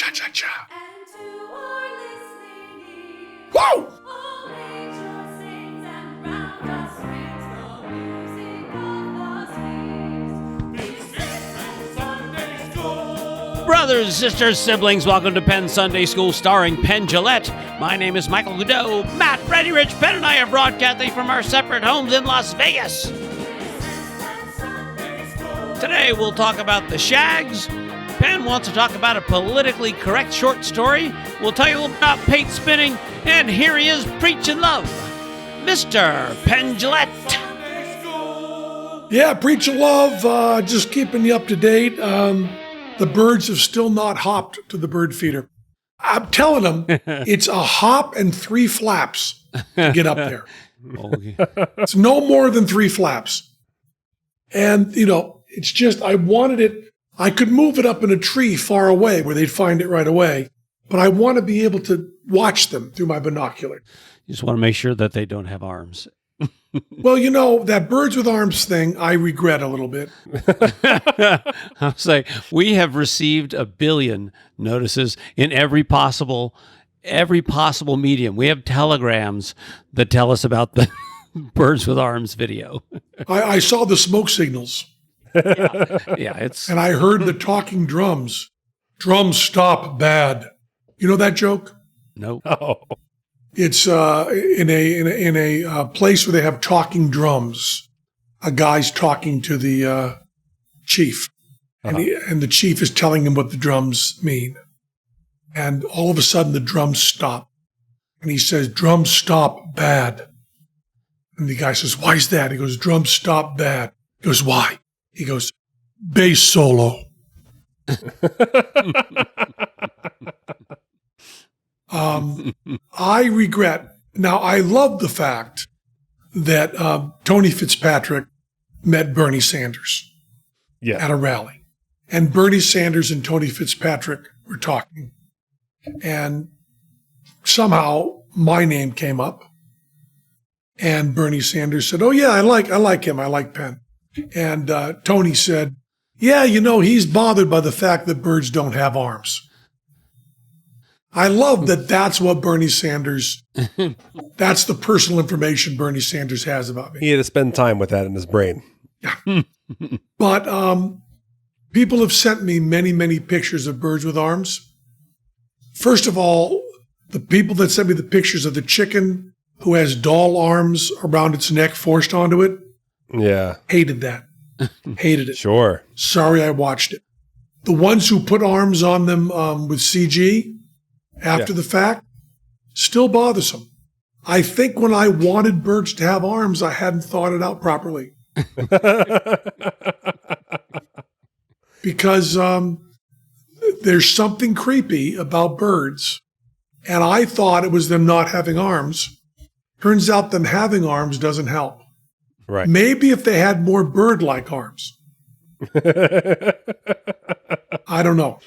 Cha-cha-cha. And to our listening ears, Whoa! all nature sings and round us rings the music of the spheres. Brothers, sisters, siblings, welcome to Penn Sunday School starring Penn Jillette. My name is Michael Godot. Matt, Freddie, Rich, Penn, and I are broadcasting from our separate homes in Las Vegas. Today we'll talk about the Shags. Penn wants to talk about a politically correct short story. We'll tell you about paint spinning, and here he is preaching love, Mr. Penn Jillette. Yeah, preaching love, just keeping you up to date. The birds have still not hopped to the bird feeder. I'm telling them it's a hop and 3 flaps to get up there. Okay. It's no more than 3 flaps. And, it's just, I wanted it, I could move it up in a tree far away where they'd find it right away, but I want to be able to watch them through my binocular. You just want to make sure that they don't have arms. Well, that birds with arms thing, I regret a little bit. I'll say we have received 1 billion notices in every possible medium. We have telegrams that tell us about the birds with arms video. I saw the smoke signals. Yeah, it's and I heard the talking drums. Drums stop bad. You know that joke? no. Oh, It's in a place where they have talking drums. A guy's talking to the chief, and the chief is telling him what the drums mean. And all of a sudden, the drums stop, and he says, "Drums stop bad." And the guy says, "Why is that?" He goes, "Drums stop bad." He goes, "Why?" He goes, "Bass solo." I regret. Now, I love the fact that Tony Fitzpatrick met Bernie Sanders at a rally. And Bernie Sanders and Tony Fitzpatrick were talking. And somehow my name came up. And Bernie Sanders said, "Oh, yeah, I like him. I like Penn." And Tony said, "Yeah, he's bothered by the fact that birds don't have arms." I love that that's what Bernie Sanders, that's the personal information Bernie Sanders has about me. he had to spend time with that in his brain. Yeah. But people have sent me many, many pictures of birds with arms. First of all, the people that sent me the pictures of the chicken who has doll arms around its neck forced onto it, Yeah, hated that. Hated it. sure. Sorry I watched it. The ones who put arms on them with CG after the fact, still bothersome. I think when I wanted birds to have arms, I hadn't thought it out properly. Because there's something creepy about birds, and I thought it was them not having arms. Turns out them having arms doesn't help. Right. Maybe if they had more bird-like arms. I don't know.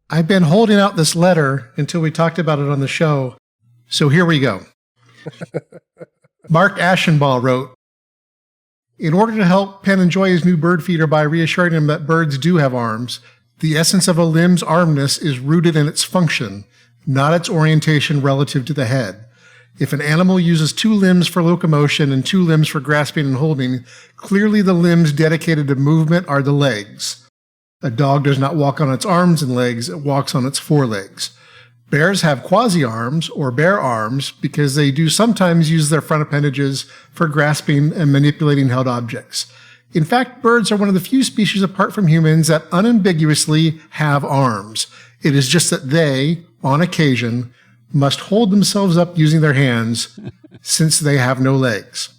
I've been holding out this letter until we talked about it on the show. So here we go. Mark Ashenball wrote, "In order to help Penn enjoy his new bird feeder by reassuring him that birds do have arms, the essence of a limb's armness is rooted in its function, not its orientation relative to the head. If an animal uses 2 limbs for locomotion and 2 limbs for grasping and holding, clearly the limbs dedicated to movement are the legs. A dog does not walk on its arms and legs, it walks on its forelegs. Bears have quasi-arms, or bare arms, because they do sometimes use their front appendages for grasping and manipulating held objects. In fact, birds are one of the few species apart from humans that unambiguously have arms. It is just that they, on occasion, must hold themselves up using their hands, since they have no legs.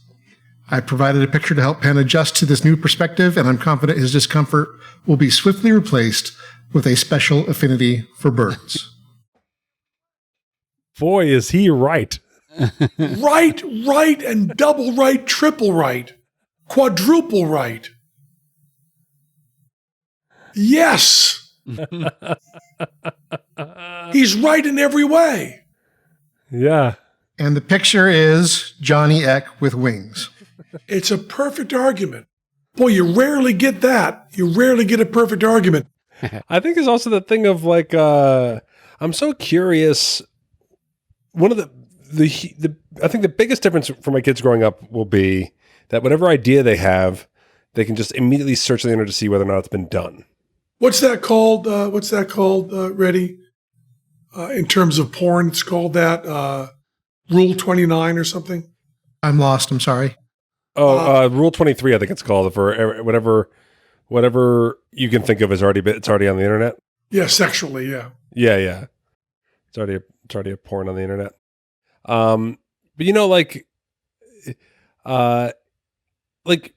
I provided a picture to help Penn adjust to this new perspective, and I'm confident his discomfort will be swiftly replaced with a special affinity for birds." Boy, is he right. Right, and double right, triple right, quadruple right. Yes. He's right in every way. Yeah. And the picture is Johnny Eck with wings. It's a perfect argument. Boy, you rarely get that. You rarely get a perfect argument. I think there's also the thing of I'm so curious. One of the I think the biggest difference for my kids growing up will be that whatever idea they have, they can just immediately search the internet to see whether or not it's been done. What's that called? Reddy? In terms of porn, it's called that Rule 29 or something. I'm lost. I'm sorry. Rule 23, I think it's called, for whatever you can think of it's already on the internet. Yeah, sexually, yeah. Yeah. It's already a porn on the internet. But like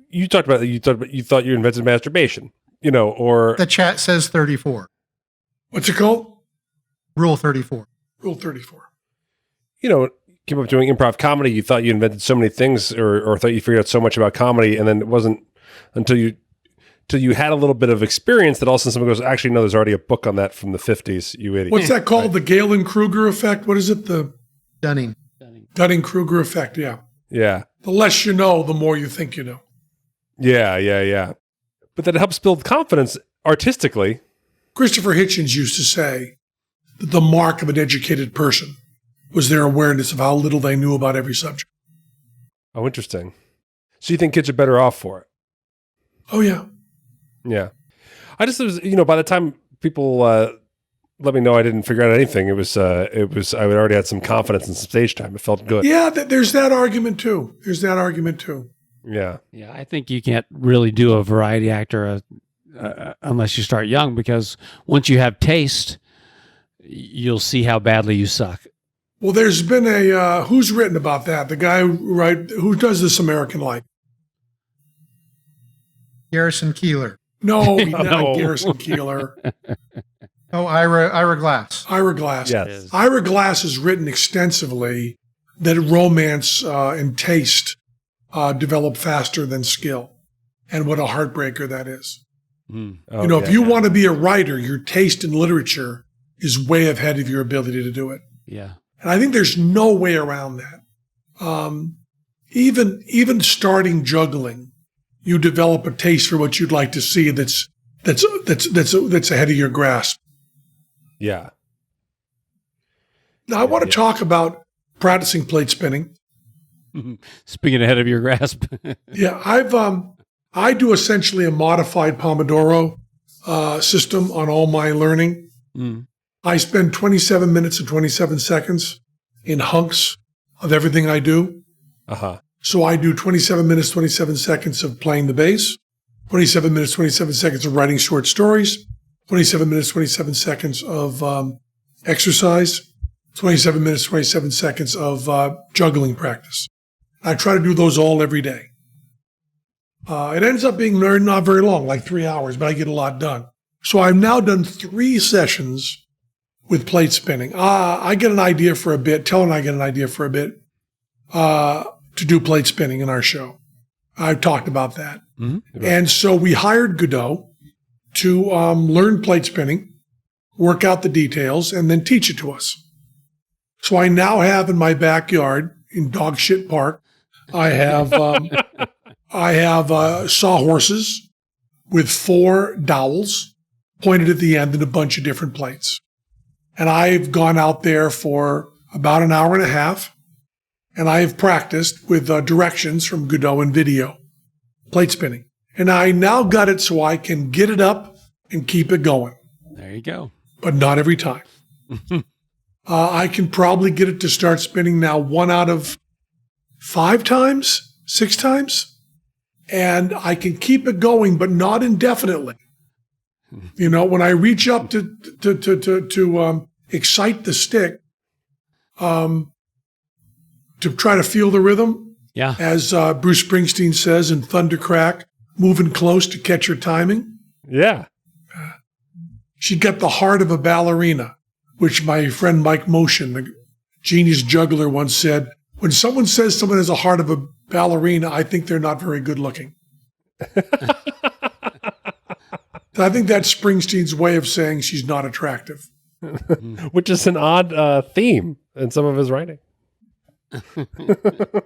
you thought you invented masturbation, or The chat says 34. What's it called? Rule 34. Rule 34. came up doing improv comedy. You thought you invented so many things, or thought you figured out so much about comedy, and then it wasn't until you had a little bit of experience that all of a sudden someone goes, actually, no, there's already a book on that from the 50s, you idiot. What's that called? Right. The Galen-Kruger effect? What is it? The Dunning-Kruger effect, yeah. Yeah. The less you know, the more you think you know. Yeah. But that helps build confidence artistically. Christopher Hitchens used to say that the mark of an educated person was their awareness of how little they knew about every subject. Oh, interesting. So you think kids are better off for it? Oh, yeah. Yeah. I just was, by the time people let me know I didn't figure out anything, it was I had already had some confidence and some stage time. It felt good. Yeah, there's that argument too. Yeah. Yeah, I think you can't really do a variety actor unless you start young, because once you have taste, you'll see how badly you suck. Well, there's been a who's written about that? The guy who does This American Life. Garrison Keillor. No, not Garrison Keillor. Oh, Ira Glass. Ira Glass. Yes. Ira Glass has written extensively that romance and taste develop faster than skill, and what a heartbreaker that is. If you want to be a writer, your taste in literature is way ahead of your ability to do it. Yeah. And I think there's no way around that. Even starting juggling, you develop a taste for what you'd like to see that's ahead of your grasp. Yeah. Now I want to talk about practicing plate spinning. Speaking ahead of your grasp. Yeah, I do essentially a modified Pomodoro system on all my learning. Mm. I spend 27 minutes and 27 seconds in hunks of everything I do. Uh-huh. So I do 27 minutes, 27 seconds of playing the bass, 27 minutes, 27 seconds of writing short stories, 27 minutes, 27 seconds of exercise, 27 minutes, 27 seconds of juggling practice. I try to do those all every day. It ends up being not very long, like 3 hours, but I get a lot done. So I've now done 3 sessions with plate spinning. I get an idea for a bit. Tell and I get an idea for a bit to do plate spinning in our show. I've talked about that. Mm-hmm. And so we hired Godot to learn plate spinning, work out the details, and then teach it to us. So I now have in my backyard in Dogshit Park, I have sawhorses with 4 dowels pointed at the end and a bunch of different plates. And I've gone out there for about an hour and a half, and I have practiced with directions from Godot and video, plate spinning. And I now got it so I can get it up and keep it going. There you go. But not every time. I can probably get it to start spinning now 1 out of 5 times, 6 times. And I can keep it going, but not indefinitely. When I reach up to excite the stick, to try to feel the rhythm, yeah, as Bruce Springsteen says in Thundercrack, moving close to catch her timing. Yeah. She got the heart of a ballerina, which my friend Mike Motion, the genius juggler, once said, when someone says someone has a heart of a ballerina, I think they're not very good looking. I think that's Springsteen's way of saying she's not attractive. Which is an odd theme in some of his writing.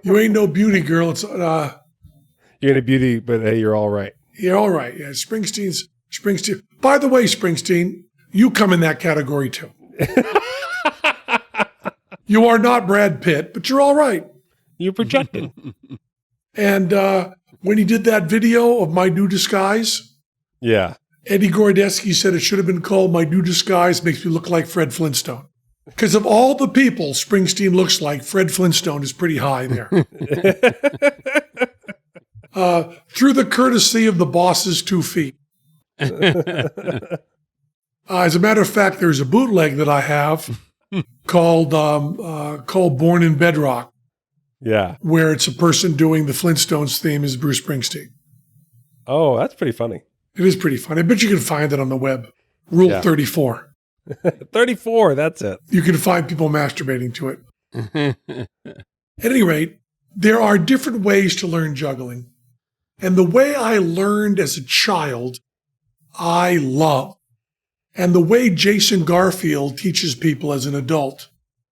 You ain't no beauty, girl. It's you ain't a beauty, but hey, you're all right. You're all right. Yeah, Springsteen. By the way, Springsteen, You come in that category too. You are not Brad Pitt, but you're all right. You're projecting. And when he did that video of My New Disguise, Yeah. Eddie Gordetsky said it should have been called My New Disguise Makes Me Look Like Fred Flintstone. Because of all the people Springsteen looks like, Fred Flintstone is pretty high there. Through the courtesy of the boss's 2 feet. As a matter of fact, there's a bootleg that I have called Born in Bedrock, Yeah. where it's a person doing the Flintstones theme as Bruce Springsteen. Oh, that's pretty funny. It is pretty funny. I bet you can find it on the web. Rule Yeah. 34. 34, that's it. You can find people masturbating to it. At any rate, there are different ways to learn juggling. And the way I learned as a child, I love. And the way Jason Garfield teaches people as an adult,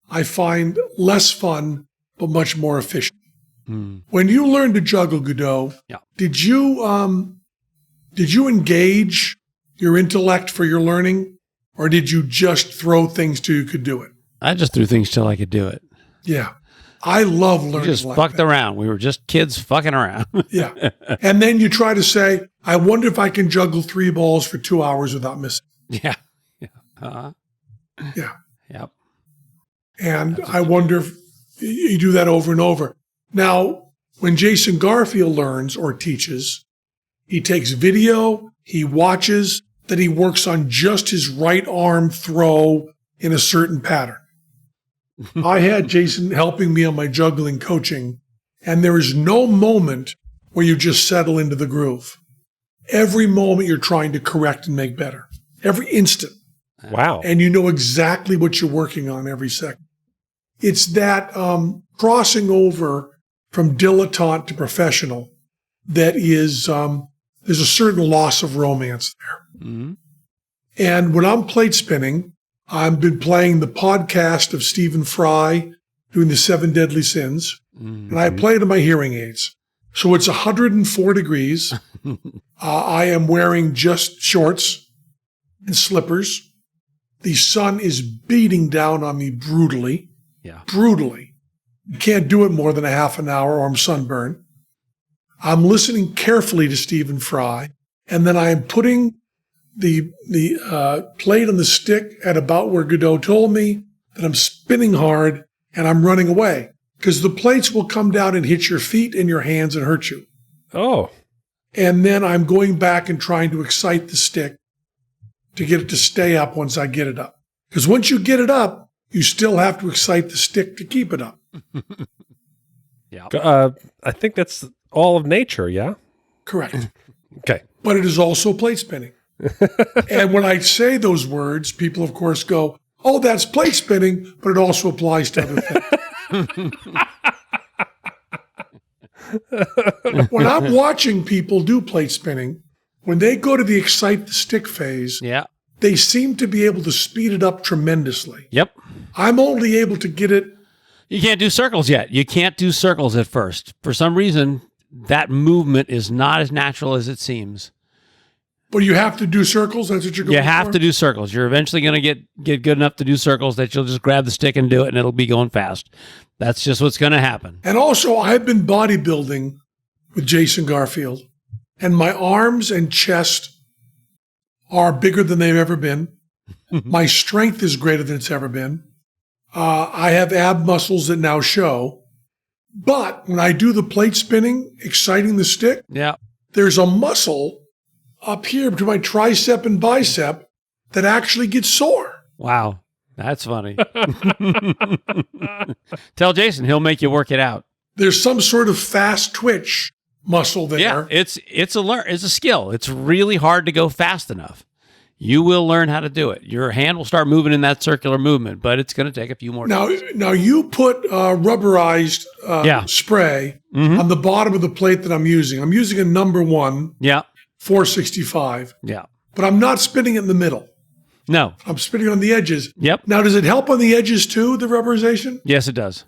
I find less fun, but much more efficient. When you learned to juggle, Godot, Yeah. did you engage your intellect for your learning, or did you just throw things till you could do it? I just threw things till I could do it. Yeah. I love learning. We just like fucked that. around. We were just kids fucking around. Yeah. And then you try to say, I wonder if I can juggle 3 balls for 2 hours without missing. Yeah. Yeah. Yeah. Yep. And I wonder if you do that over and over. Now, when Jason Garfield learns or teaches, he takes video, he watches, that he works on just his right arm throw in a certain pattern. I had Jason helping me on my juggling coaching, and there is no moment where you just settle into the groove. Every moment you're trying to correct and make better. Every instant. Wow. And you know exactly what you're working on every second. It's that crossing over from dilettante to professional that is, there's a certain loss of romance there. Mhm. And when I'm plate spinning, I've been playing the podcast of Stephen Fry doing the 7 Deadly Sins, and I play it on my hearing aids. So it's 104 degrees. I am wearing just shorts and slippers. The sun is beating down on me brutally. Yeah. Brutally. You can't do it more than a half an hour or I'm sunburned. I'm listening carefully to Stephen Fry, and then I am putting the plate on the stick at about where Godot told me that I'm spinning hard and I'm running away because the plates will come down and hit your feet and your hands and hurt you. Oh. And then I'm going back and trying to excite the stick to get it to stay up once I get it up. Because once you get it up, you still have to excite the stick to keep it up. Yeah. I think that's all of nature, yeah? Correct. Okay. But it is also plate spinning. And when I say those words, people, of course, go, oh, that's plate spinning, but it also applies to other things. When I'm watching people do plate spinning, when they go to the excite the stick phase, Yeah. they seem to be able to speed it up tremendously. Yep. I'm only able to get it. You can't do circles yet. You can't do circles at first. For some reason, that movement is not as natural as it seems. But you have to do circles. That's what you're going You have for? to do circles. You're eventually going to get good enough to do circles that you'll just grab the stick and do it, and it'll be going fast. That's just what's going to happen. And also, I've been bodybuilding with Jason Garfield, and my arms and chest are bigger than they've ever been. My strength is greater than it's ever been. I have ab muscles that now show. But when I do the plate spinning, exciting the stick, Yeah. there's a muscle up here between my tricep and bicep that actually gets sore. Wow. That's funny. Tell Jason, he'll make you work it out. There's some sort of fast twitch muscle there. Yeah, it's a skill. It's really hard to go fast enough. You will learn how to do it. Your hand will start moving in that circular movement, but it's going to take a few more days. Now you put rubberized spray on the bottom of the plate that I'm using. I'm using a number 1 Yeah. 465, Yeah. but I'm not spinning it in the middle. No. I'm spinning on the edges. Yep. Now, does it help on the edges too, the rubberization? Yes, it does.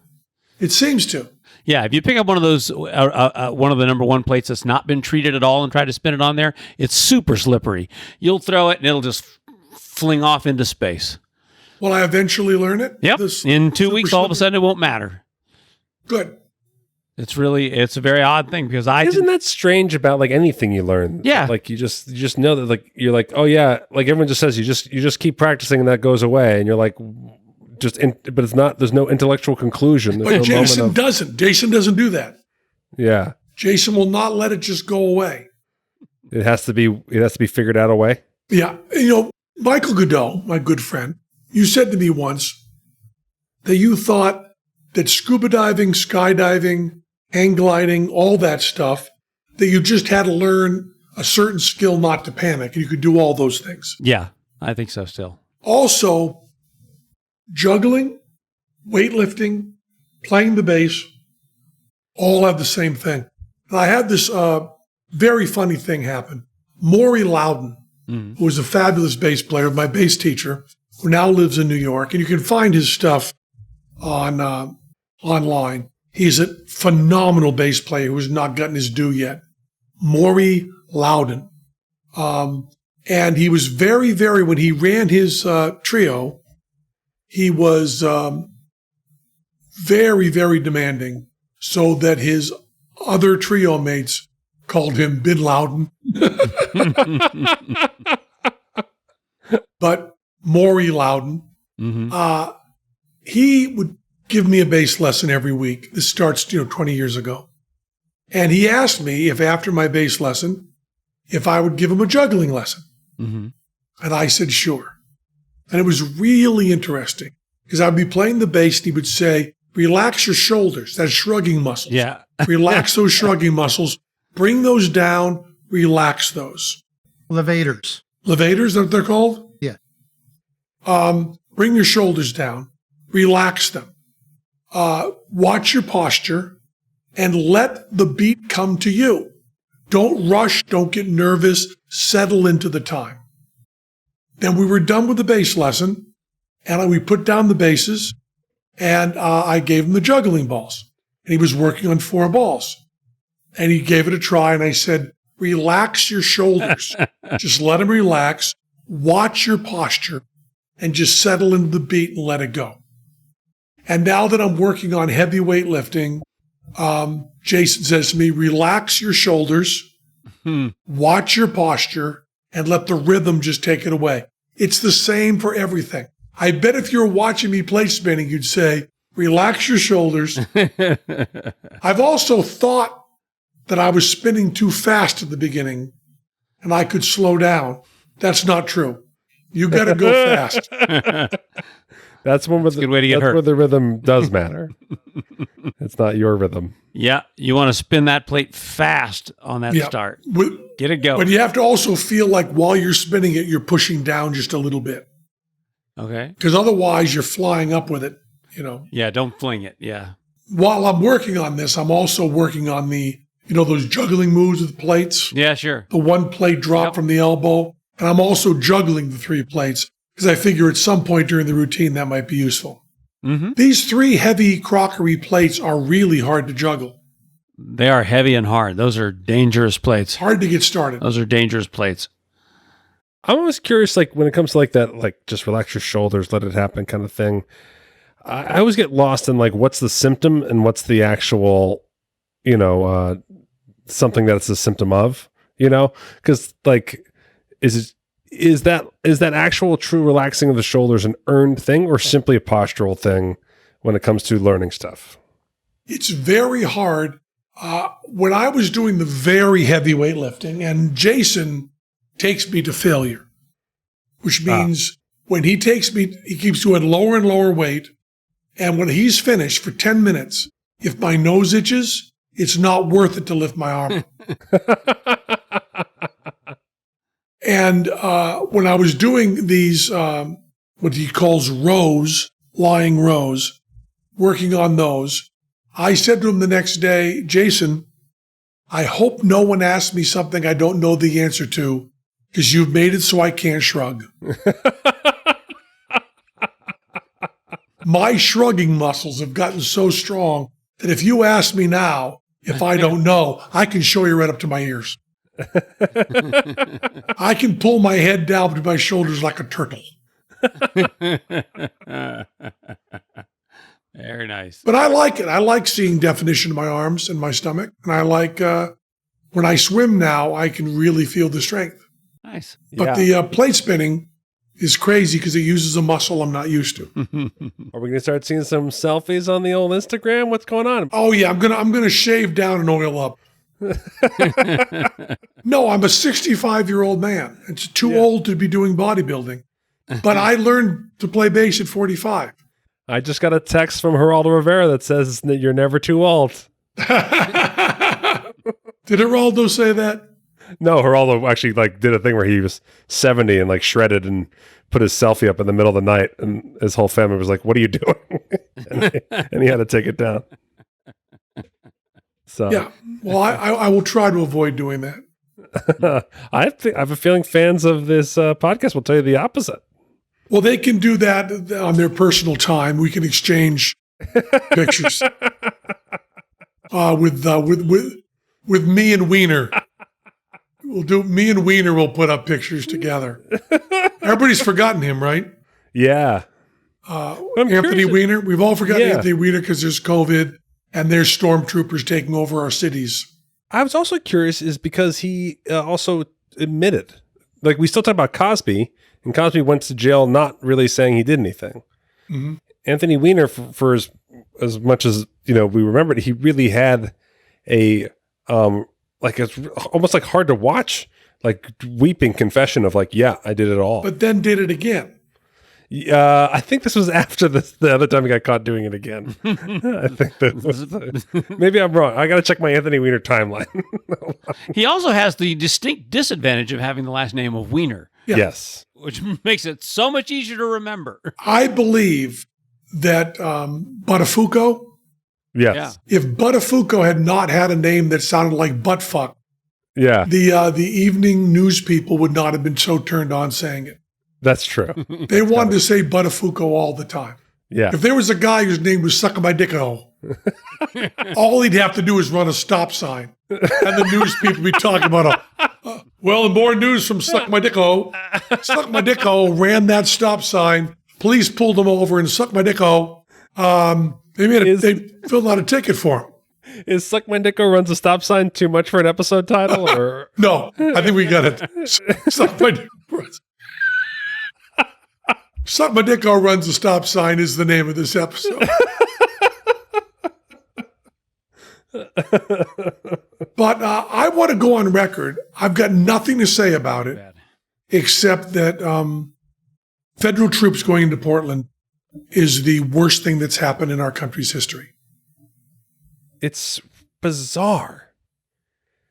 It seems to. Yeah, if you pick up one of those, one of the number 1 plates that's not been treated at all and try to spin it on there, it's super slippery. You'll throw it and it'll just fling off into space. Will I eventually learn it? Yep. This In 2 super weeks, all of a slippery- sudden, it won't matter. Good. It's a very odd thing because Isn't that strange about like anything you learn? Yeah. Like you just know that like you're like, oh yeah, like everyone just says you just keep practicing and that goes away, and you're like, but it's not. There's no intellectual conclusion. There's But no Jason moment doesn't. Jason doesn't do that. yeah. Jason will not let it just go away. It has to be figured out a way. Yeah. Michael Godot, my good friend, you said to me once that you thought that scuba diving, skydiving, hang gliding, all that stuff, that you just had to learn a certain skill not to panic, and you could do all those things. Yeah, I think so still. Also, juggling, weightlifting, playing the bass, all have the same thing. And I had this very funny thing happen. Maury Lowden, who was a fabulous bass player, my bass teacher, who now lives in New York, and you can find his stuff on online. He's a phenomenal bass player who has not gotten his due yet. Maury Lowden. And he was very, very, when he ran his trio, he was very, very demanding, so that his other trio mates called him Bin Loudon. But Maury Lowden, he would give me a bass lesson every week. This starts 20 years ago. And he asked me if after my bass lesson, if I would give him a juggling lesson. And I said, sure. And it was really interesting because I'd be playing the bass and he would say, relax your shoulders. That's shrugging muscles. Yeah. Relax those shrugging muscles. Bring those down. Relax those. Levators. Levators, is that what they're called? Yeah. Bring your shoulders down. Relax them. Watch your posture and let the beat come to you. Don't rush. Don't get nervous. Settle into the time. Then we were done with the bass lesson, and we put down the basses, and I gave him the juggling balls. And he was working on 4 balls. And he gave it a try, and I said, relax your shoulders. Just let him relax. Watch your posture, and just settle into the beat and let it go. And now that I'm working on heavy weightlifting, Jason says to me, relax your shoulders, watch your posture, and let the rhythm just take it away. It's the same for everything. I bet if you were watching me plate spinning, you'd say, relax your shoulders. I've also thought that I was spinning too fast at the beginning and I could slow down. That's not true. You got to go fast. That's one where a good way to get hurt. where the rhythm does matter. It's not your rhythm. Yeah, you want to spin that plate fast on that Yeah. start. But Get it going. you have to also feel like while you're spinning it, you're pushing down just a little bit. Okay. Because otherwise you're flying up with it, Yeah, don't fling it. Yeah. While I'm working on this, I'm also working on the, those juggling moves with plates. Yeah, sure. The 1 plate drop from the elbow. And I'm also juggling the 3 plates because I figure at some point during the routine that might be useful. These 3 heavy crockery plates are really hard to juggle. They are heavy and hard. Those are dangerous plates. Hard to get started. Those are dangerous plates. I'm always curious, like when it comes to like that, like just relax your shoulders, let it happen kind of thing. I always get lost in like what's the symptom and what's the actual, something that it's a symptom of, because like is that actual true relaxing of the shoulders an earned thing or simply a postural thing when it comes to learning stuff? It's very hard. When I was doing the very heavy weightlifting, and Jason takes me to failure, which means when he takes me, he keeps doing lower and lower weight. And when he's finished for 10 minutes, if my nose itches, it's not worth it to lift my arm. And when I was doing these, what he calls rows, lying rows, working on those, I said to him the next day, Jason, I hope no one asks me something I don't know the answer to, because you've made it so I can't shrug. My shrugging muscles have gotten so strong that if you ask me now, if I don't know, I can show you right up to my ears. I can pull my head down between my shoulders like a turtle. Very nice. But I like it. I like seeing definition in my arms and my stomach. And I like when I swim now, I can really feel the strength. Nice. But the plate spinning is crazy because it uses a muscle I'm not used to. Are we going to start seeing some selfies on the old Instagram? What's going on? Oh yeah, I'm gonna shave down and oil up. No, I'm a 65-year-old man. It's too old to be doing bodybuilding. But I learned to play bass at 45. I just got a text from Geraldo Rivera that says that you're never too old. Did Geraldo say that? No, Geraldo actually did a thing where he was 70 and shredded and put his selfie up in the middle of the night, and his whole family was like, "What are you doing?" and he had to take it down. So Yeah. Well, I will try to avoid doing that. I have a feeling fans of this podcast will tell you the opposite. Well, they can do that on their personal time. We can exchange pictures with me and Wiener. Me and Wiener will put up pictures together. Everybody's forgotten him, right? Yeah. Anthony Weiner. We've all forgotten Anthony Weiner because there's COVID and there's stormtroopers taking over our cities. I was also curious is because he also admitted, we still talk about Cosby, and Cosby went to jail not really saying he did anything. Mm-hmm. Anthony Weiner, for as much as we remembered, he really had a it's almost hard to watch, weeping confession of I did it all. But then did it again. I think this was after the other time he got caught doing it again. I think that was maybe I'm wrong. I got to check my Anthony Weiner timeline. He also has the distinct disadvantage of having the last name of Weiner. Yeah. Yes. Which makes it so much easier to remember. I believe that Buttafuoco, yes. If Buttafuoco had not had a name that sounded like buttfuck, the evening news people would not have been so turned on saying it. That's true. They wanted to say Buttafuoco all the time. Yeah. If there was a guy whose name was Suck My Dicko, all he'd have to do is run a stop sign. And the news people would be talking about well, more news from Suck My Dicko. Suck My Dicko ran that stop sign. Police pulled him over and Suck My Dicko. They filled out a ticket for him. Is Suck My Dicko runs a stop sign too much for an episode title? Or No, I think we got it. Suck My Dicko. Suck My Dicko runs a stop sign is the name of this episode. But I want to go on record. I've got nothing to say about it, except that federal troops going into Portland is the worst thing that's happened in our country's history. It's bizarre.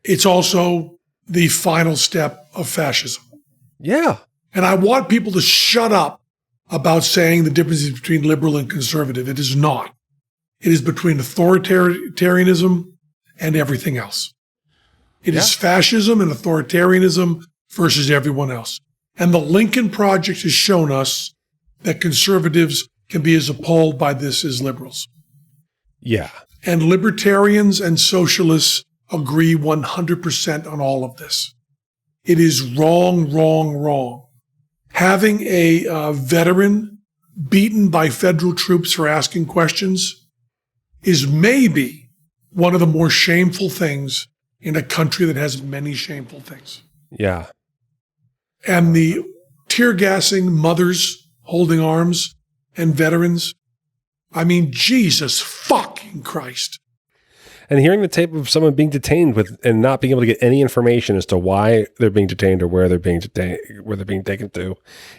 It's also the final step of fascism. Yeah. And I want people to shut up about saying the difference is between liberal and conservative. It is not. It is between authoritarianism and everything else. It is fascism and authoritarianism versus everyone else. And the Lincoln Project has shown us that conservatives can be as appalled by this as liberals. Yeah. And libertarians and socialists agree 100% on all of this. It is wrong, wrong, wrong. Having a veteran beaten by federal troops for asking questions is maybe one of the more shameful things in a country that has many shameful things. Yeah. And the tear gassing mothers holding arms and veterans. I mean, Jesus fucking Christ. And hearing the tape of someone being detained and not being able to get any information as to why they're being detained or where they're being detained, where they're being taken to,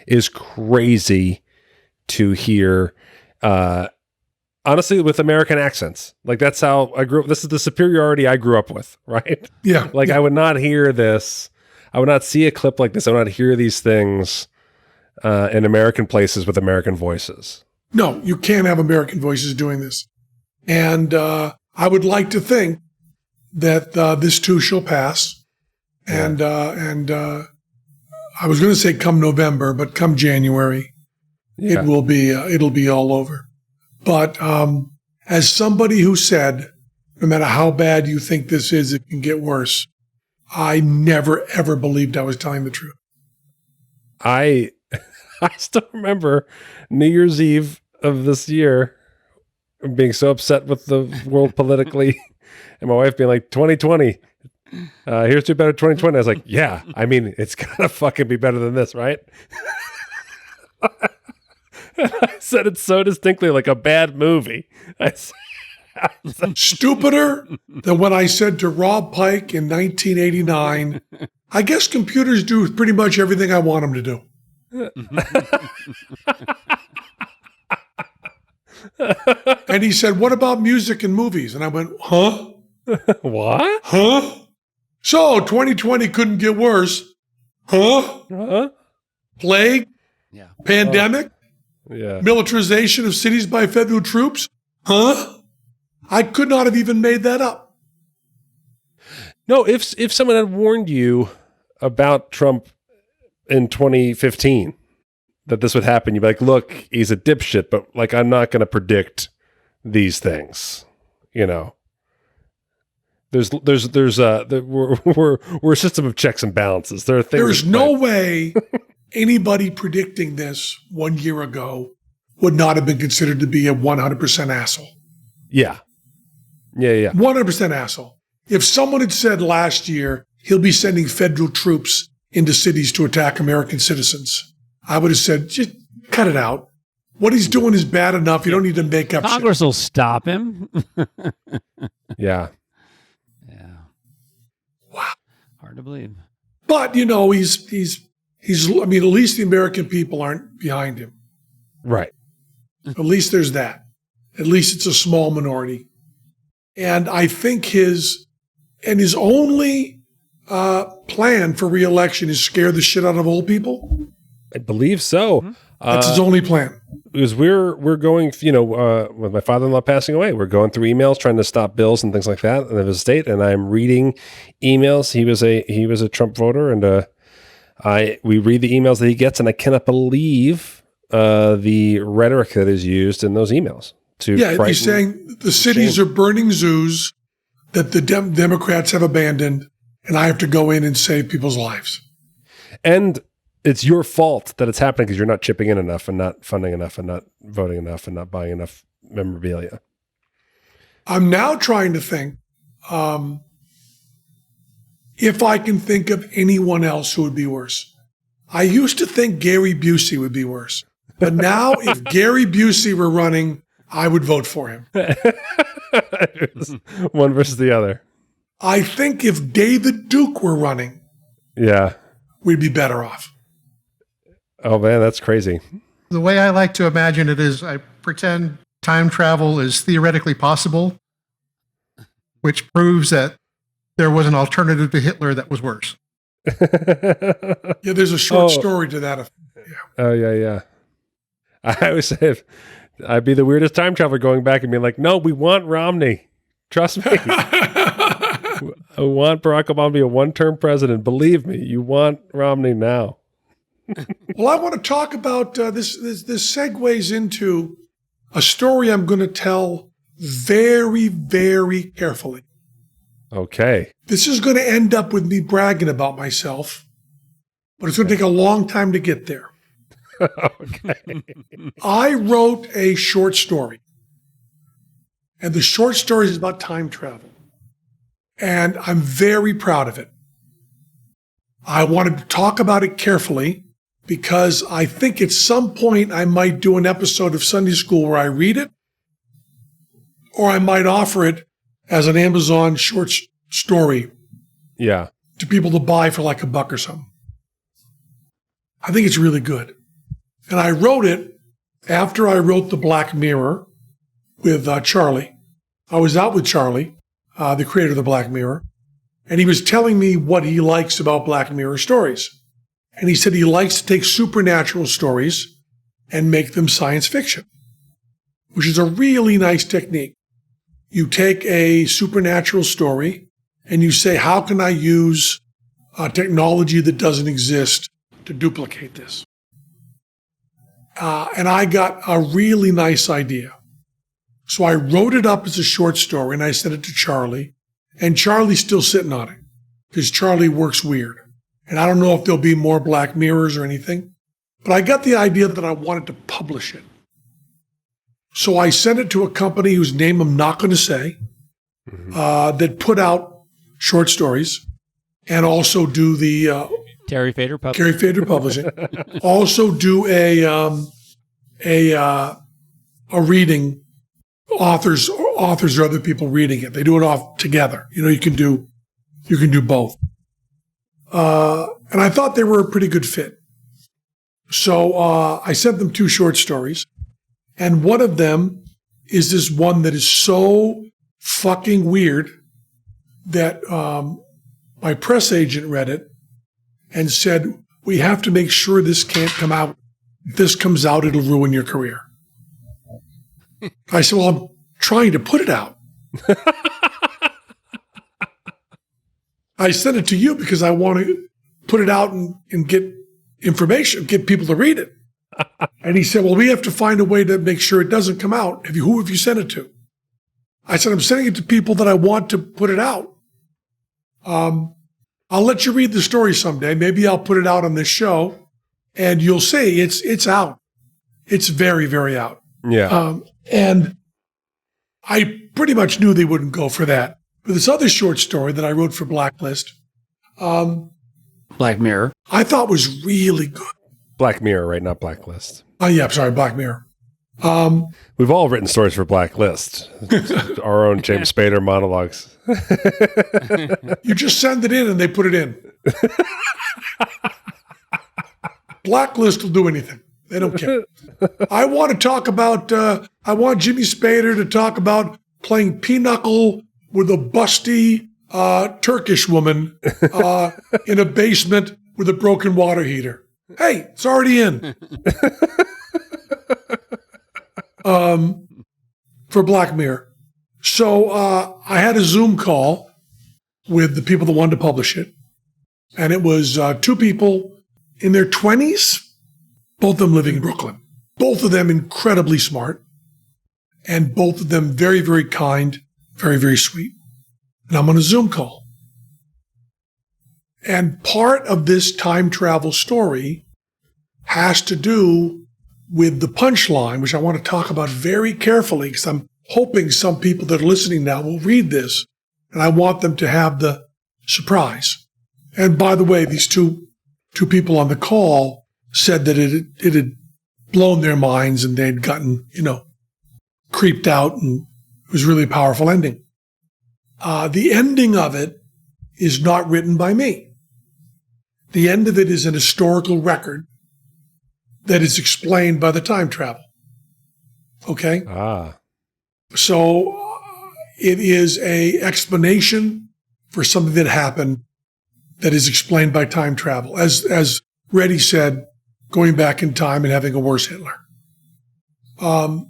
is crazy to hear. Honestly, with American accents, that's how I grew up. This is the superiority I grew up with, right? Yeah. I would not hear this. I would not see a clip like this. I would not hear these things in American places with American voices. No, you can't have American voices doing this. And I would like to think that this too shall pass. And I was going to say come November, but come January, it'll be all over. But as somebody who said, no matter how bad you think this is, it can get worse. I never, ever believed I was telling the truth. I still remember New Year's Eve of this year being so upset with the world politically, and my wife being like, 2020, here's to a better 2020. I was like, yeah, I mean, it's gotta fucking be better than this, right? I said it so distinctly, like a bad movie. Stupider than when I said to Rob Pike in 1989, I guess computers do pretty much everything I want them to do. And he said, what about music and movies? And I went, huh? What? Huh? So 2020 couldn't get worse. Huh? Huh? Plague? Yeah. Pandemic? Yeah. Militarization of cities by federal troops? Huh? I could not have even made that up. No, if someone had warned you about Trump in 2015 that this would happen, you'd be like, look, he's a dipshit, but like, I'm not going to predict these things, you know. We're a system of checks and balances. There are things. There's no way anybody predicting this 1 year ago would not have been considered to be a 100% asshole. Yeah. Yeah. 100% asshole. If someone had said last year he'll be sending federal troops into cities to attack American citizens, I would have said, just cut it out. What he's doing is bad enough. You don't need to make up Congress shit. will stop him. Yeah. Yeah. Wow. Hard to believe. But, you know, he's, I mean, at least the American people aren't behind him. Right. At least there's that. At least it's a small minority. And I think his only plan for re-election is scare the shit out of old people. I believe so. Mm-hmm. That's his only plan. Because we're going, you know, with my father-in-law passing away, we're going through emails trying to stop bills and things like that of his estate, and I'm reading emails. He was a Trump voter, and we read the emails that he gets, and I cannot believe the rhetoric that is used in those emails. He's saying the cities are burning zoos that the Democrats have abandoned, and I have to go in and save people's lives. And it's your fault that it's happening because you're not chipping in enough and not funding enough and not voting enough and not buying enough memorabilia. I'm now trying to think if I can think of anyone else who would be worse. I used to think Gary Busey would be worse. But now if Gary Busey were running, I would vote for him. One versus the other. I think if David Duke were running, we'd be better off. Oh, man, that's crazy. The way I like to imagine it is I pretend time travel is theoretically possible, which proves that there was an alternative to Hitler that was worse. Yeah, there's a short story to that. Oh, yeah. I always say I'd be the weirdest time traveler going back and being like, no, we want Romney. Trust me. I want Barack Obama to be a one-term president. Believe me, you want Romney now. Well, I want to talk about this segues into a story I'm going to tell very, very carefully. Okay. This is going to end up with me bragging about myself, but it's going to take a long time to get there. Okay. I wrote a short story, and the short story is about time travel, and I'm very proud of it. I wanted to talk about it carefully because I think at some point I might do an episode of Sunday School where I read it, or I might offer it as an Amazon short story to people to buy for like $1 or something. I think it's really good. And I wrote it after I wrote The Black Mirror with Charlie. I was out with Charlie, the creator of The Black Mirror, and he was telling me what he likes about Black Mirror stories. And he said he likes to take supernatural stories and make them science fiction, which is a really nice technique. You take a supernatural story and you say, how can I use technology that doesn't exist to duplicate this? And I got a really nice idea. So I wrote it up as a short story and I sent it to Charlie, and Charlie's still sitting on it. because Charlie works weird. And I don't know if there'll be more Black Mirrors or anything, but I got the idea that I wanted to publish it. So I sent it to a company whose name I'm not going to say, that put out short stories and also do the Terry Fader Publishing. Also do a reading, authors or other people reading it. They do it off together. You can do both. And I thought they were a pretty good fit. So I sent them 2 short stories. And one of them is this one that is so fucking weird that my press agent read it and said, we have to make sure this can't come out. If this comes out, it'll ruin your career. I said, well, I'm trying to put it out. I sent it to you because I want to put it out and get information, get people to read it. And he said, well, we have to find a way to make sure it doesn't come out. Who have you sent it to? I said, I'm sending it to people that I want to put it out. I'll let you read the story someday. Maybe I'll put it out on this show and you'll see it's out. It's very, very out. Yeah. And I pretty much knew they wouldn't go for that. But this other short story that I wrote for Blacklist, Black Mirror, I thought was really good. Black Mirror, right? Not Blacklist. Oh, yeah, sorry, Black Mirror. We've all written stories for Blacklist. Our own James Spader monologues. You just send it in and they put it in. Blacklist will do anything. They don't care. I want to talk about, I want Jimmy Spader to talk about playing pinochle with a busty Turkish woman in a basement with a broken water heater. Hey, it's already in. For Black Mirror. So I had a Zoom call with the people that wanted to publish it. And it was 2 people in their 20s, both of them living in Brooklyn. Both of them incredibly smart. And both of them very, very kind, very, very sweet. And I'm on a Zoom call. And part of this time travel story has to do with the punchline, which I want to talk about very carefully because I'm hoping some people that are listening now will read this, and I want them to have the surprise. And by the way, these two people on the call said that it had blown their minds and they'd gotten, creeped out, and it was really a powerful ending. The ending of it is not written by me. The end of it is an historical record that is explained by the time travel. Okay? So it is a explanation for something that happened that is explained by time travel. As Reddy said, going back in time and having a worse Hitler. And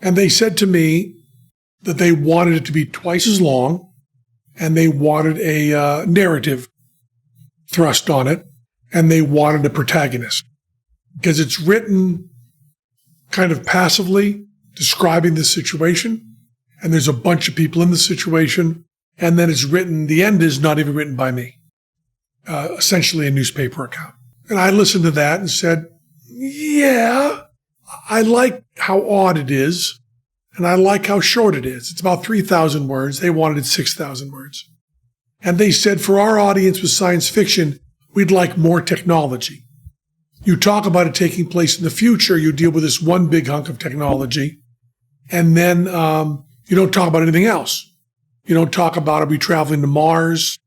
they said to me that they wanted it to be twice as long and they wanted a narrative thrust on it and they wanted a protagonist. Because it's written kind of passively, describing the situation, and there's a bunch of people in the situation, and then it's written, the end is not even written by me, essentially a newspaper account. And I listened to that and said, yeah, I like how odd it is, and I like how short it is. It's about 3,000 words. They wanted it 6,000 words. And they said, for our audience with science fiction, we'd like more technology. You talk about it taking place in the future, you deal with this one big hunk of technology, and then you don't talk about anything else. You don't talk about, are we traveling to Mars?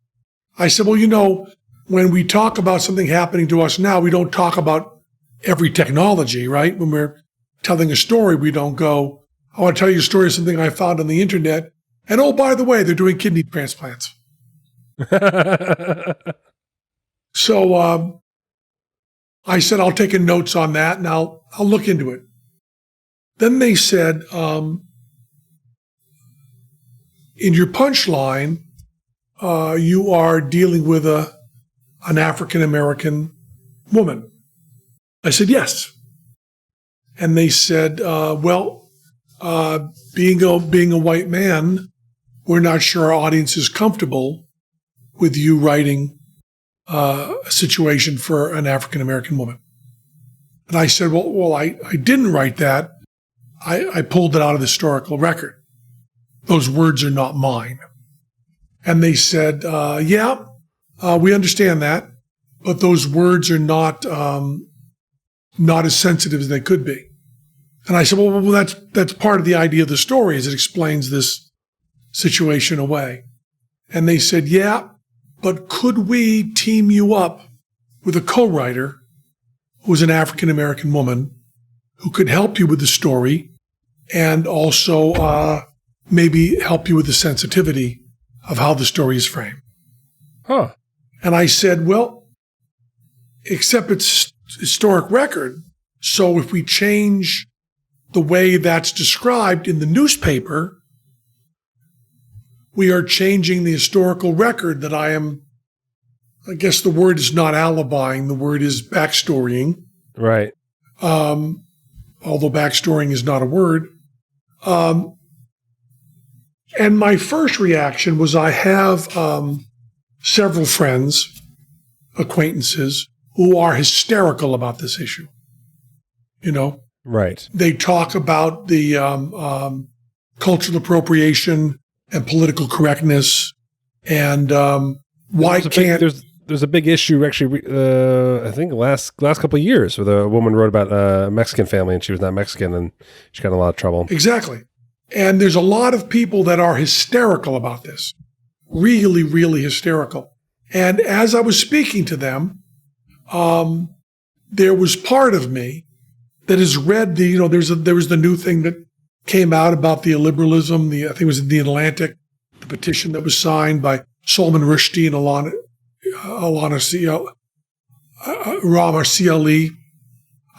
I said, well, when we talk about something happening to us now, we don't talk about every technology, right? When we're telling a story, we don't go, I want to tell you a story of something I found on the internet, and oh, by the way, they're doing kidney transplants. So, I said, I'll take notes on that and I'll look into it. Then they said, in your punchline, you are dealing with an African-American woman. I said, yes. And they said, being a white man, we're not sure our audience is comfortable with you writing a situation for an African-American woman. And I said, well, I didn't write that. I pulled it out of the historical record. Those words are not mine. And they said, we understand that, but those words are not as sensitive as they could be. And I said, well, that's part of the idea of the story, is it explains this situation away. And they said, yeah, but could we team you up with a co-writer who was an African-American woman who could help you with the story and also maybe help you with the sensitivity of how the story is framed? Huh. And I said, well, except it's historic record, so if we change the way that's described in the newspaper, we are changing the historical record that I guess the word is not alibying, the word is backstorying. Right. Although backstorying is not a word. And my first reaction was, I have several friends, acquaintances, who are hysterical about this issue. You know? Right. They talk about the cultural appropriation and political correctness, and why can't... There's a big issue, actually, I think last couple of years, where a woman wrote about a Mexican family, and she was not Mexican, and she got in a lot of trouble. Exactly. And there's a lot of people that are hysterical about this. Really, really hysterical. And as I was speaking to them, there was part of me that has read there was the new thing that came out about the illiberalism, I think it was in the Atlantic, the petition that was signed by Salman Rushdie and Rama CLE.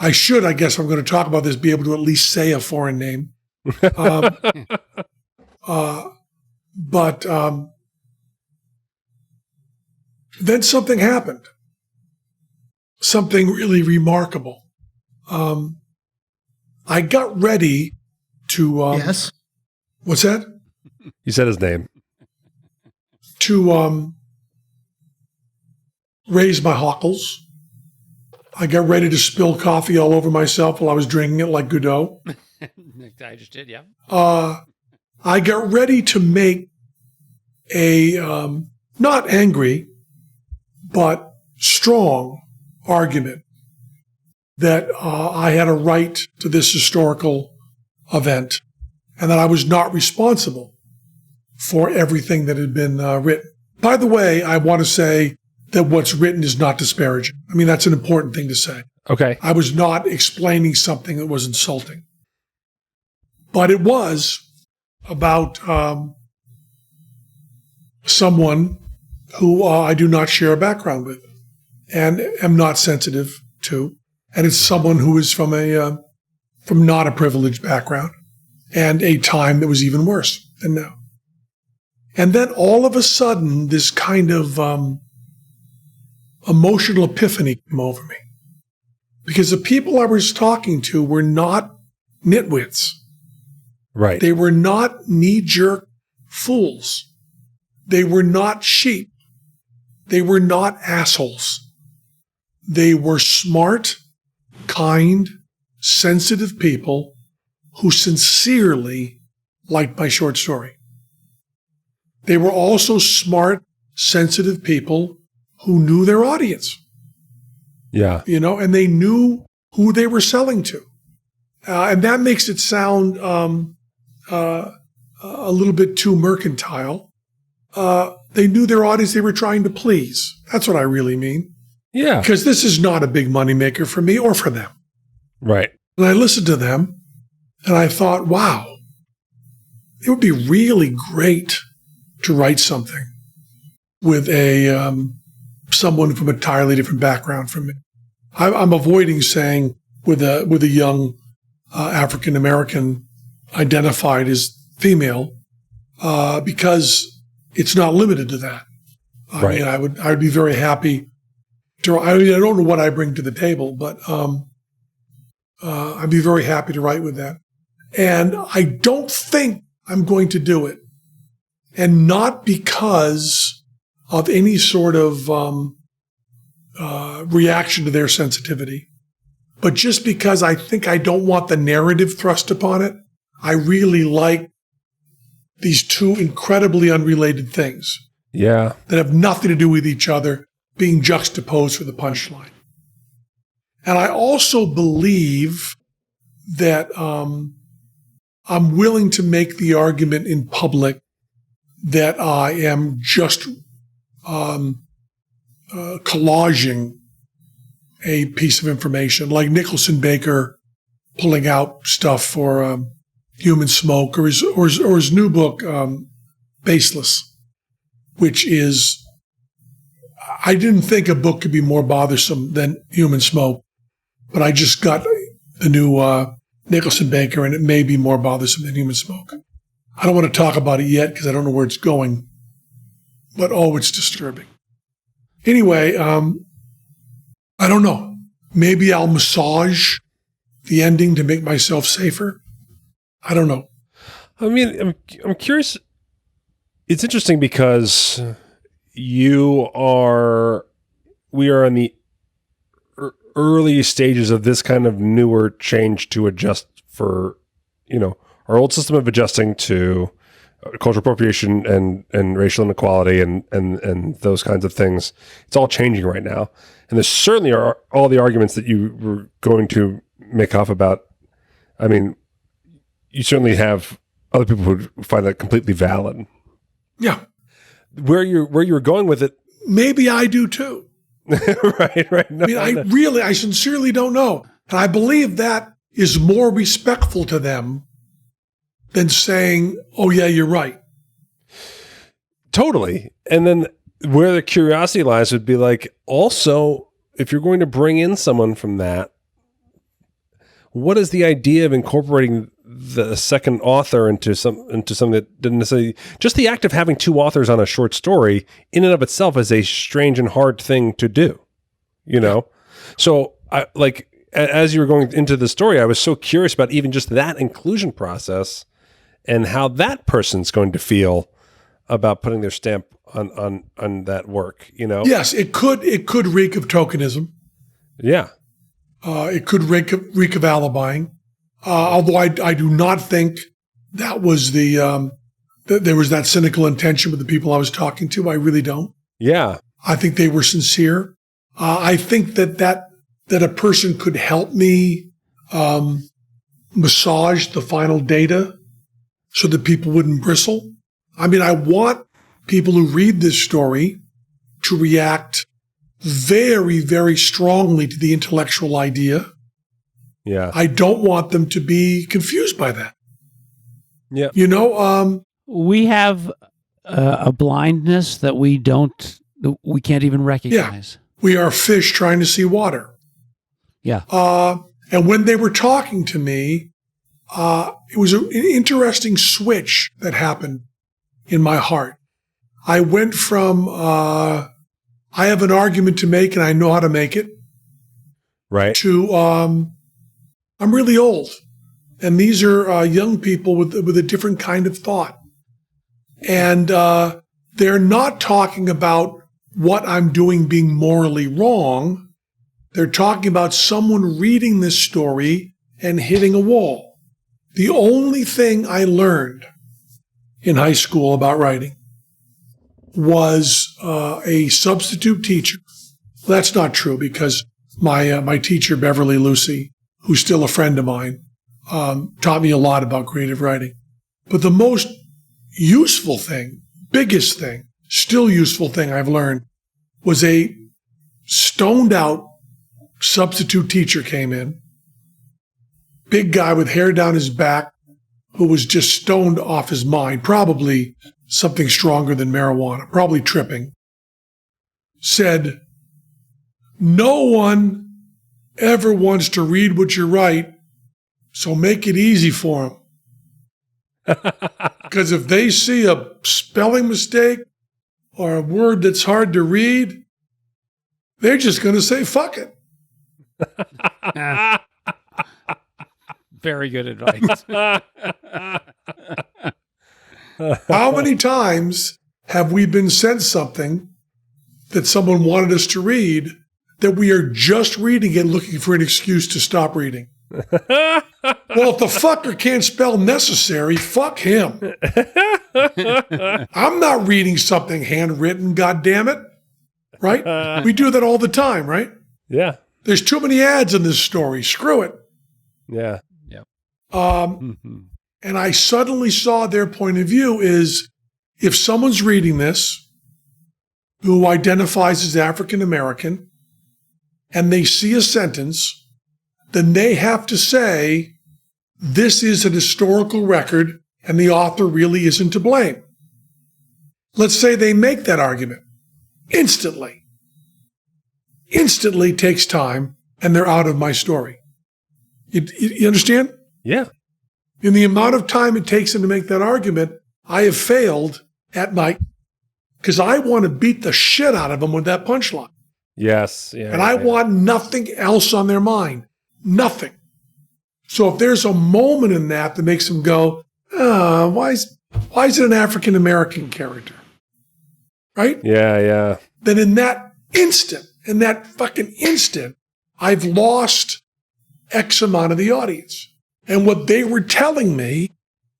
I guess I'm going to talk about this, be able to at least say a foreign name. But then something happened. Something really remarkable. I got ready to... yes? What's that? You said his name. To raise my hockles. I got ready to spill coffee all over myself while I was drinking it like Godot. I just did, yeah. I got ready to make a not angry, but strong argument that I had a right to this historical event and that I was not responsible for everything that had been written. By the way, I want to say that what's written is not disparaging. I mean, that's an important thing to say. Okay. I was not explaining something that was insulting. But it was about someone who I do not share a background with and am not sensitive to. And it's someone who is from not a privileged background and a time that was even worse than now. And then all of a sudden, this kind of emotional epiphany came over me. Because the people I was talking to were not nitwits. Right. They were not knee-jerk fools. They were not sheep. They were not assholes. They were smart, kind, sensitive people who sincerely liked my short story. They were also smart, sensitive people who knew their audience. Yeah. And they knew who they were selling to. And that makes it sound a little bit too mercantile. They knew their audience they were trying to please. That's what I really mean. Yeah. Because this is not a big moneymaker for me or for them. Right. And I listened to them and I thought, wow, it would be really great to write something with someone from an entirely different background from me. I'm avoiding saying with a young African American identified as female because it's not limited to that. I mean, I would be very happy to. I don't know what I bring to the table, but I'd be very happy to write with that. And I don't think I'm going to do it, and not because of any sort of reaction to their sensitivity. But just because I think I don't want the narrative thrust upon it, I really like these two incredibly unrelated things Yeah. that have nothing to do with each other being juxtaposed for the punchline. And I also believe that I'm willing to make the argument in public that I am just collaging a piece of information, like Nicholson Baker pulling out stuff for Human Smoke, or his new book, Baseless, which is, I didn't think a book could be more bothersome than Human Smoke, but I just got the new Nicholson Baker, and it may be more bothersome than Human Smoke. I don't want to talk about it yet because I don't know where it's going, but it's disturbing. Anyway, I don't know. Maybe I'll massage the ending to make myself safer. I don't know. I mean, I'm curious. It's interesting because we are in the early stages of this kind of newer change to adjust for, our old system of adjusting to cultural appropriation and racial inequality and those kinds of things. It's all changing right now. And there certainly are all the arguments that you were going to make off about. I mean, you certainly have other people who find that completely valid. Yeah. Where you're going with it. Maybe I do too. Right. No, I sincerely don't know. And I believe that is more respectful to them than saying, oh yeah, you're right. Totally. And then where the curiosity lies would be like, also, if you're going to bring in someone from that, what is the idea of incorporating the second author into something that didn't necessarily, just the act of having two authors on a short story in and of itself is a strange and hard thing to do, So as you were going into the story, I was so curious about even just that inclusion process and how that person's going to feel about putting their stamp on that work, Yes, it could reek of tokenism. Yeah. It could reek of alibying. Although I do not think that was that there was that cynical intention with the people I was talking to. I really don't. Yeah. I think they were sincere. I think that a person could help me massage the final data so that people wouldn't bristle. I mean, I want people who read this story to react very, very strongly to the intellectual idea. Yeah. I don't want them to be confused by that. Yeah. We have a blindness that we can't even recognize. Yeah. We are fish trying to see water. Yeah. And when they were talking to me, it was an interesting switch that happened in my heart. I went from, I have an argument to make and I know how to make it. Right. To, I'm really old. And these are young people with a different kind of thought. And they're not talking about what I'm doing being morally wrong. They're talking about someone reading this story and hitting a wall. The only thing I learned in high school about writing was a substitute teacher. That's not true because my teacher, Beverly Lucy, who's still a friend of mine, taught me a lot about creative writing. But the most useful thing, biggest thing, still useful thing I've learned was a stoned out substitute teacher came in, big guy with hair down his back who was just stoned off his mind, probably something stronger than marijuana, probably tripping, said, "No one ever wants to read what you write, so make it easy for them. Because if they see a spelling mistake or a word that's hard to read, they're just going to say, fuck it." Very good advice. How many times have we been sent something that someone wanted us to read that we are just reading it looking for an excuse to stop reading. Well, if the fucker can't spell necessary, fuck him. I'm not reading something handwritten, goddammit. Right? We do that all the time, right? Yeah. There's too many ads in this story. Screw it. Yeah. And I suddenly saw their point of view is if someone's reading this who identifies as African American and they see a sentence, then they have to say this is an historical record and the author really isn't to blame. Let's say they make that argument. Instantly takes time and they're out of my story. You understand? Yeah. In the amount of time it takes them to make that argument, I have failed at my, because I want to beat the shit out of them with that punchline. Yes. Yeah. And I want nothing else on their mind. Nothing. So if there's a moment in that makes them go, why is it an African American character? Right? Yeah, yeah. Then in that fucking instant, I've lost X amount of the audience. And what they were telling me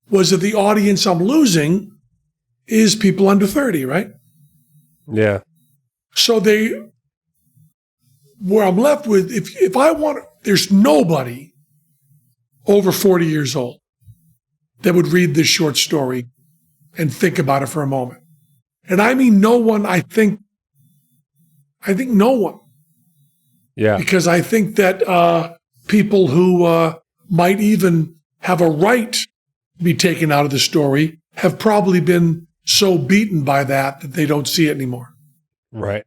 was that the audience I'm losing is people under 30, right? Yeah. So where I'm left with, if I want, there's nobody over 40 years old that would read this short story and think about it for a moment. And I mean no one, I think no one. Yeah. Because I think that people who might even have a right to be taken out of the story have probably been so beaten by that they don't see it anymore. Right.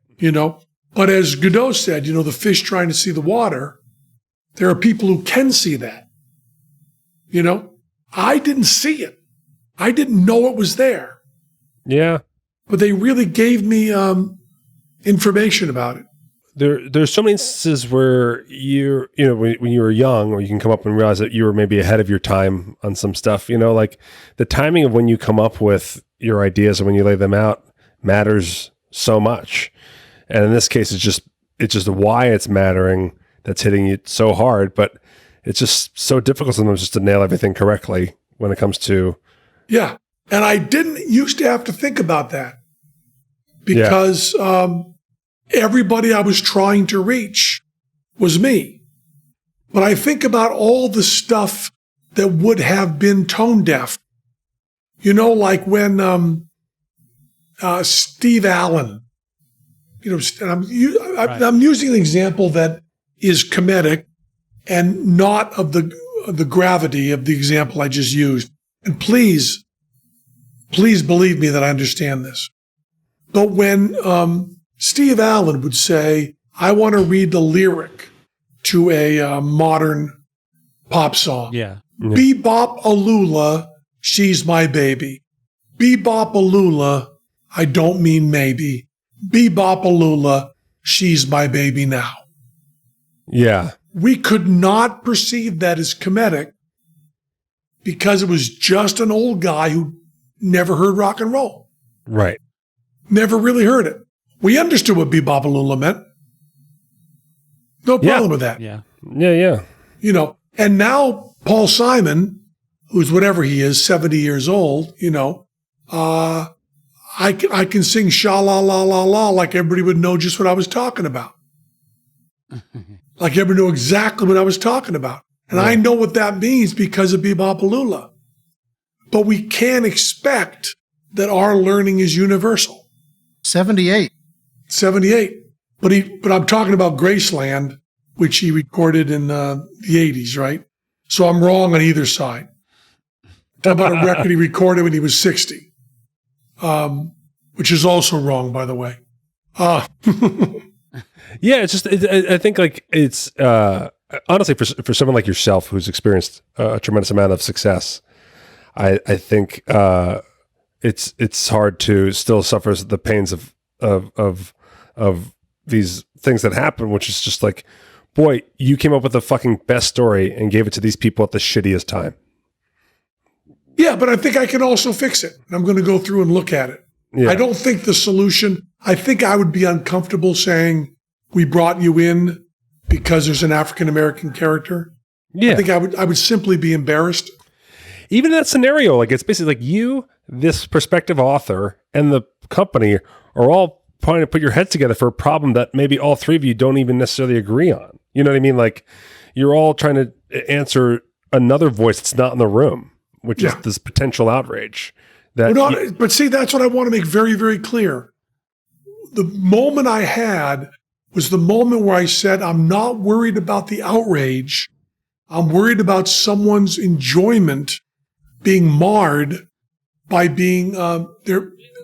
But as Godot said, the fish trying to see the water, there are people who can see that. I didn't see it. I didn't know it was there. Yeah. But they really gave me information about it. There's so many instances where when you were young, or you can come up and realize that you were maybe ahead of your time on some stuff, like the timing of when you come up with your ideas and when you lay them out matters so much. And in this case, it's just why it's mattering that's hitting you so hard, but it's just so difficult sometimes just to nail everything correctly when it comes to. Yeah. And I didn't used to have to think about that because everybody I was trying to reach was me. But I think about all the stuff that would have been tone deaf. Like when Steve Allen, and I'm using an example that is comedic and not of the gravity of the example I just used. And please believe me that I understand this. But when Steve Allen would say, I want to read the lyric to a modern pop song. Yeah. Bebop Alula, she's my baby. Bebop Alula, I don't mean maybe. Bebop Alula, she's my baby now. Yeah. We could not perceive that as comedic because it was just an old guy who never heard rock and roll. Right. Never really heard it. We understood what Bebop Alula meant. No problem with that. Yeah. Yeah, yeah. And now Paul Simon, who's whatever he is, 70 years old, I can sing sha la la la la like everybody would know just what I was talking about. Like everybody knew exactly what I was talking about. And I know what that means because of Bebop Alula. But we can't expect that our learning is universal. 78. But I'm talking about Graceland, which he recorded in the 80s, right? So I'm wrong on either side. Talk about a record he recorded when he was 60, which is also wrong, by the way. Yeah, it's just I think like it's honestly for someone like yourself who's experienced a tremendous amount of success, I think it's hard to still suffer the pains of these things that happen, which is just like, boy, you came up with the fucking best story and gave it to these people at the shittiest time. Yeah, but I think I can also fix it. And I'm going to go through and look at it. I don't think the solution, I think I would be uncomfortable saying we brought you in because there's an African-American character. Yeah. I think I would simply be embarrassed. Even in that scenario, like it's basically like you, this prospective author, and the company are all trying to put your heads together for a problem that maybe all three of you don't even necessarily agree on. You know what I mean? Like you're all trying to answer another voice that's not in the room, which is this potential outrage. But see, that's what I want to make very, very clear. The moment I had was the moment where I said, I'm not worried about the outrage. I'm worried about someone's enjoyment being marred by being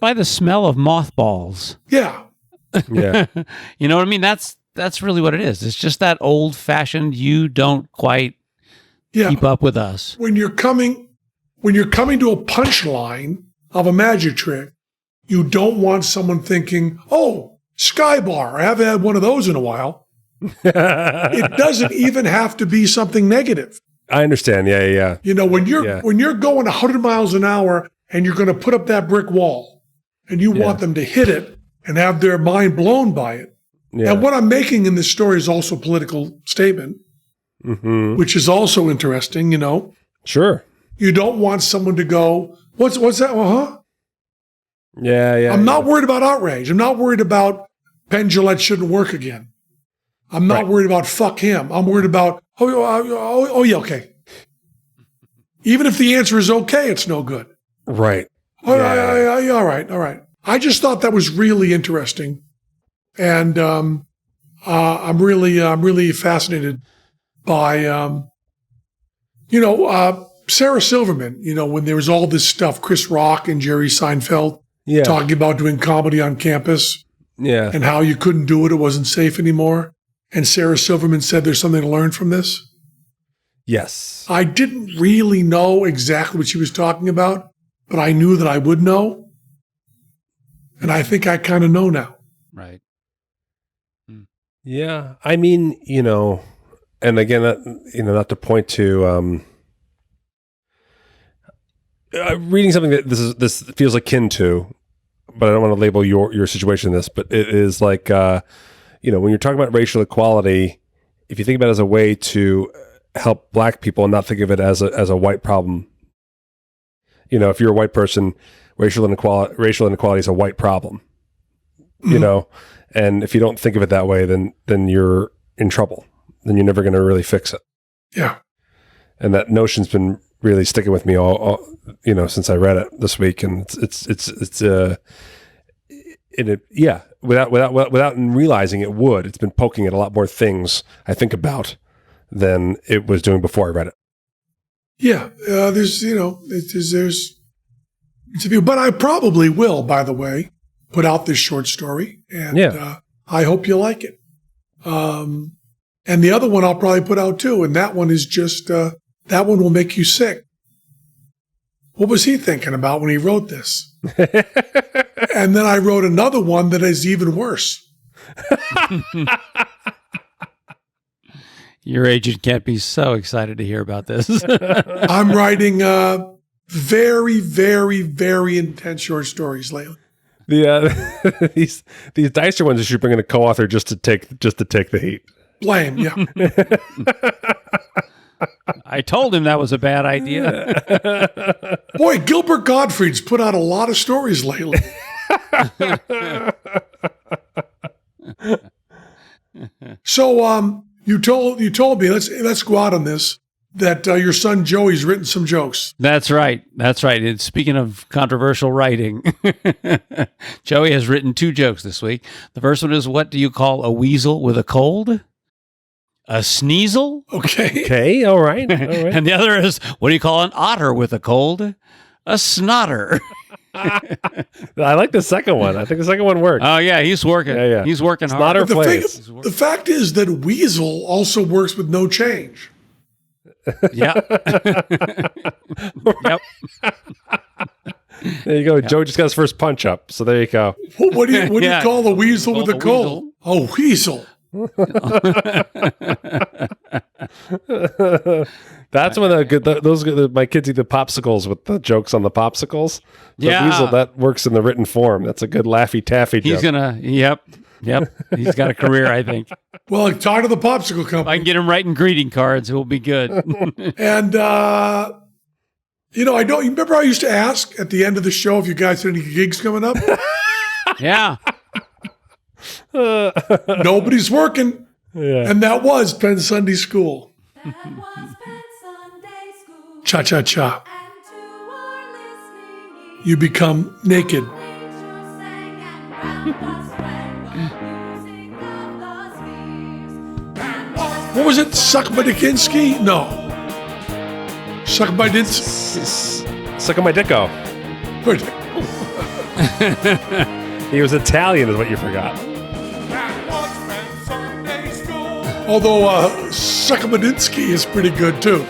by the smell of mothballs. Yeah. Yeah. You know what I mean? That's really what it is. It's just that old-fashioned, you don't quite keep up with us. When you're coming to a punchline of a magic trick, you don't want someone thinking, oh, Skybar, I haven't had one of those in a while. It doesn't even have to be something negative. I understand. Yeah. You know, when you're going 100 miles an hour and you're going to put up that brick wall and you want them to hit it and have their mind blown by it. Yeah. And what I'm making in this story is also a political statement, which is also interesting, you know. Sure. You don't want someone to go, what's that? Uh-huh. Yeah. I'm not worried about outrage. I'm not worried about Penn Jillette shouldn't work again. I'm not worried about fuck him. I'm worried about, oh yeah, okay. Even if the answer is okay, it's no good. Right. All right. I just thought that was really interesting. And I'm really fascinated by, Sarah Silverman, you know, when there was all this stuff, Chris Rock and Jerry Seinfeld talking about doing comedy on campus and how you couldn't do it. It wasn't safe anymore. And Sarah Silverman said there's something to learn from this. Yes. I didn't really know exactly what she was talking about, but I knew that I would know. And I think I kind of know now. Right. Yeah. I mean, you know, and again, not to point to reading something that this feels akin to, but I don't want to label your situation this, but it is like, when you're talking about racial equality, if you think about it as a way to help black people and not think of it as a white problem, you know, if you're a white person, racial inequality is a white problem, you know, and if you don't think of it that way, then you're in trouble. Then you're never going to really fix it. Yeah. And that notion's been really sticking with me all since I read it this week, and without realizing it would, it's been poking at a lot more things I think about than it was doing before I read it. Yeah, there's it's a few, but I probably will, by the way, put out this short story, and I hope you like it. And the other one I'll probably put out too, and that one is just that one will make you sick. What was he thinking about when he wrote this? And then I wrote another one that is even worse. Your agent can't be so excited to hear about this. I'm writing very, very, very intense short stories lately. These Dicer ones you should bring in a co-author just to take the heat. Blame, yeah. I told him that was a bad idea. Boy, Gilbert Gottfried's put out a lot of stories lately. So you told me, let's go out on this, that your son Joey's written some jokes. That's right. And speaking of controversial writing, Joey has written 2 jokes this week. The first one is, what do you call a weasel with a cold? A sneasel? Okay. All right. And the other is, what do you call an otter with a cold? A snotter. I like the second one. I think the second one worked. Oh, yeah. He's working. Yeah. He's working hard. Snotter plays. The fact is that weasel also works with no change. Yeah. Yep. There you go. Joe just got his first punch up. So there you go. What do you call a weasel with a cold? Oh, weasel. That's when my kids eat the popsicles with the jokes on the popsicles. So Yeah. Weasel, that works in the written form. That's a good Laffy Taffy joke. He's gonna. Yep. He's got a career, I think. Well, talk to the popsicle If I company. can get him writing greeting cards, it will be good. And, you remember I used to ask at the end of the show if you guys had any gigs coming up? Yeah. Nobody's working. Yeah. And that was Penn Sunday School. That was Penn Sunday School. Cha-cha-cha. And to our listening ears, You become naked. angels sang and round us rang the music of the spheres. And was What was it? Suck-my-dickinski? No. Suck-my-dits? Suck on my dicko. He was Italian, is what you forgot. Although Suck-my-ditsky is pretty good, too.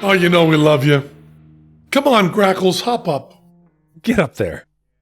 Oh, we love you. Come on, Grackles, hop up. Get up there.